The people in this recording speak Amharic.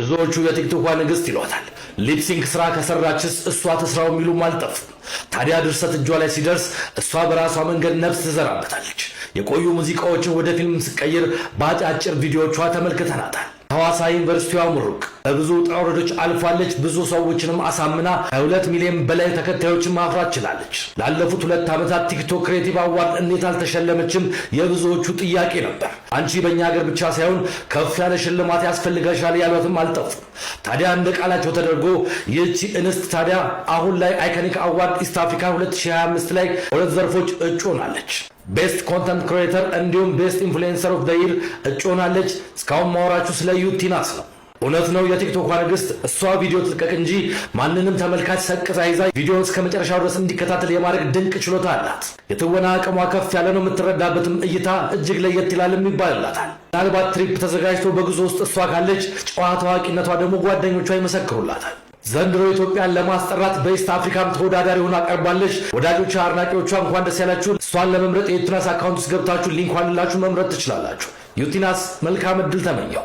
ብዙዎቹ የቲክቶክ ንግስት ይሏታል። ሊፕሲንክ ስራ ከሰራችስ እሷ ተስራው የሚሉም አልጠፉም። ታዲያ ድርሰት እጇ ላይ ሲደርስ እሷ በራሷ መንገድ ነፍስ ትዘራበታለች። የቆዩ ሙዚቃዎችን ወደ ፊልም ስቀይር በአጫጭር ቪዲዮቿ ተመልክተናታል። ሐዋሳ ዩኒቨርሲቲዋ ምሩቅ በብዙ ውጣ ውረዶች አልፋለች። ብዙ ሰዎችንም አሳምና 2 ሚሊዮን በላይ ተከታዮችን ማፍራት ችላለች። ላለፉት 2 ዓመታት ቲክቶክ ክሬቲቭ አዋርድ እንዴት አልተሸለመችም የብዙዎቹ ጥያቄ ነበር። አንቺ በእኛ ሀገር ብቻ ሳይሆን ከፍ ያለ ሽልማት ያስፈልጋሻል ያሏትም አልጠፉም። ታዲያ እንደ ቃላቸው ተደርጎ ይህቺ እንስት ታዲያ አሁን ላይ አይኮኒክ አዋርድ ኢስት አፍሪካ 2025 ላይ 2 ዘርፎች እጩ ሆናለች። ቤስት ኮንተንት ክሬተር እንዲሁም ቤስት ኢንፍሉዌንሰር ኦፍ ዘ ይር እጩ ሆናለች። እስካሁን ማወራችሁ ስለ ዩቲናስ ነው። እውነት ነው የቲክቶክ ንግስት እሷ ቪዲዮ ትልቀቅ እንጂ ማንንም ተመልካች ሰቅዛ ይዛ ቪዲዮውን እስከ መጨረሻው ድረስ እንዲከታተል የማድረግ ድንቅ ችሎታ አላት። የትወና አቅሟ ከፍ ያለ ነው። የምትረዳበትም እይታ እጅግ ለየት ይላልም ይባልላታል። ምናልባት ትሪፕ ተዘጋጅቶ በጉዞ ውስጥ እሷ ካለች ጨዋ ታዋቂነቷ ደግሞ ጓደኞቿ ይመሰክሩላታል። ዘንድሮ ኢትዮጵያን ለማስጠራት በኢስት አፍሪካም ተወዳዳሪ ሆና ቀርባለች። ወዳጆቿ፣ አድናቂዎቿ እንኳን ደስ ያላችሁ። እሷን ለመምረጥ የዩቲናስ አካውንት ውስጥ ገብታችሁ ሊንኳን ላችሁ መምረጥ ትችላላችሁ። ዩቲናስ መልካም እድል ተመኘው።